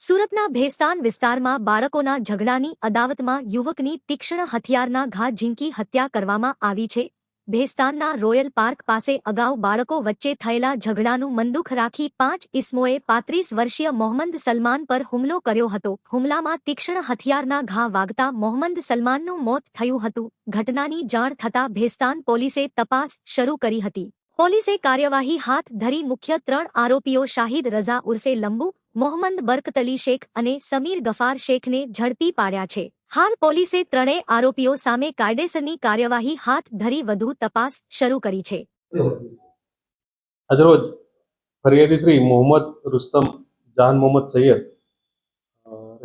સુરતના ભેસ્તાન વિસ્તારમાં બાળકોના ઝઘડાની અદાવતમાં યુવકની તીક્ષ્ણ હથિયારના ઘા ઝીંકી હત્યા કરવામાં આવી છે. ભેસ્તાનના રોયલ પાર્ક પાસે અગાઉ બાળકો વચ્ચે થયેલા ઝઘડાનું મંદુખ રાખી 5 ઇસમોએ 35 વર્ષીય મોહમ્મદ સલમાન પર હુમલો કર્યો હતો. હુમલામાં તીક્ષ્ણ હથિયારના ઘા વાગતા મોહમ્મદ સલમાનનું મોત થયું હતું. ઘટનાની જાણ થતાં ભેસ્તાન પોલીસે તપાસ શરૂ કરી હતી. પોલીસે કાર્યવાહી હાથ ધરી મુખ્ય 3 આરોપીઓ શાહિદ રઝા ઉર્ફે લંબુ, મોહમ્મદ બરકતલી શેખ અને સમીર ગફાર શેખને ઝડપી પાડ્યા છે. હાલ પોલીસે 3 આરોપીઓ સામે કાયદેસરની કાર્યવાહી હાથ ધરી વધુ તપાસ શરૂ કરી છે. આજરોજ ફરિયાદી શ્રી મોહમ્મદ રુસ્તમ જહાન મોહમ્મદ સૈયદ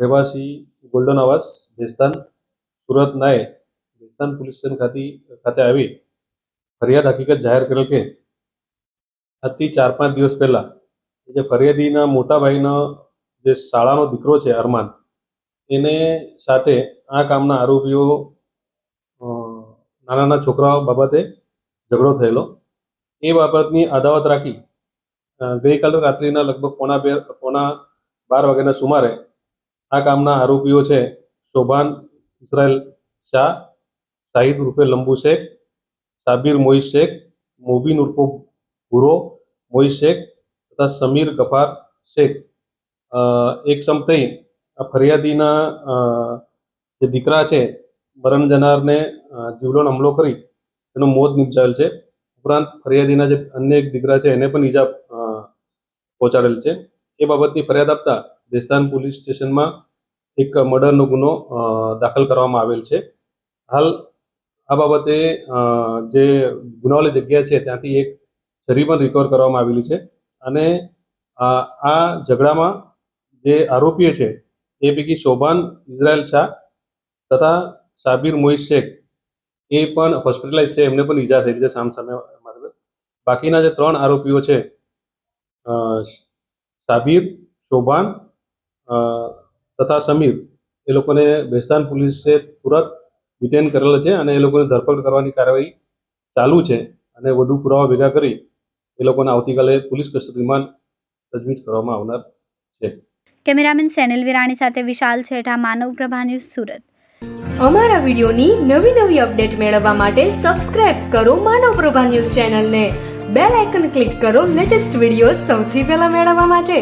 રહેવાસી ગોલ્ડન આવાસ ભેસ્તાન સુરત નાએ ભેસ્તાન પોલીસ સ્ટેશન ખાતે આવી ફરિયાદ હકીકત જાહેર કરેલ કે આજથી 4-5 દિવસ પહેલા જે ફરિયાદીના મોટા ભાઈનો જે શાળાનો દીકરો છે અરમાન, એને સાથે આ કામના આરોપીઓ નાના છોકરાઓ બાબતે ઝઘડો થયેલો. એ બાબતની અદાવત રાખી ગઈકાલે રાત્રિના લગભગ પોણા 12 વાગ્યાના સુમારે આ કામના આરોપીઓ છે શોભાન ઇસરાયલ શાહ, શાહિદ ઉર્ફે લંબુ શેખ, સાબિર મોઈસ શેખ, મોબીન ઉર્ફો ભૂરો મોઈસ શેખ તથા સમીર ગફાર શેખ એક સમ થઈ આ ફરિયાદીના જે દીકરા છે મરણ જનારને જીવલેણ હુમલો કરી એનું મોત નિપજાવેલ છે. ઉપરાંત ફરિયાદીના જે અન્ય એક દીકરા છે એને પણ ઈજા પહોંચાડેલ છે. એ બાબતની ફરિયાદ આપતા ભેસ્તાન પોલીસ સ્ટેશનમાં એક મર્ડરનો ગુનો દાખલ કરવામાં આવેલ છે. હાલ આ બાબતે જે ગુનાવાળી જગ્યા છે ત્યાંથી એક છરી પણ રિકવર કરવામાં આવેલી છે અને આ ઝઘડામાં જે આરોપીઓ છે એ પૈકી શોભાન ઇઝરાયલ શાહ તથા સાબિર મોઈસ શેખ એ પણ હોસ્પિટલાઇઝ છે, એમને પણ ઈજા થઈ છે સામસામે. બાકીના જે 3 આરોપીઓ છે સાબિર, શોભાન તથા સમીર, એ લોકોને ભેસ્તાન પોલીસે તુરંત ડિટેન કરેલા છે અને એ લોકોને ધરપકડ કરવાની કાર્યવાહી ચાલુ છે અને વધુ પુરાવા ભેગા કરી એ લોકોને આવતીકાલે પોલીસ કસ્ટડી રિમાન્ડ તજવીજ કરવામાં આવનાર છે. કેમેરામેન સેનિલ વિરાણી સાથે વિશાલ છેઠા, માનવ પ્રભા ન્યૂઝ, સુરત. અમારા વિડીયોની નવી અપડેટ મેળવવા માટે સબસ્ક્રાઇબ કરો માનવ પ્રભા ન્યૂઝ ચેનલને. બેલ આઇકન ક્લિક કરો લેટેસ્ટ વિડીયો સૌથી પહેલા મેળવવા માટે.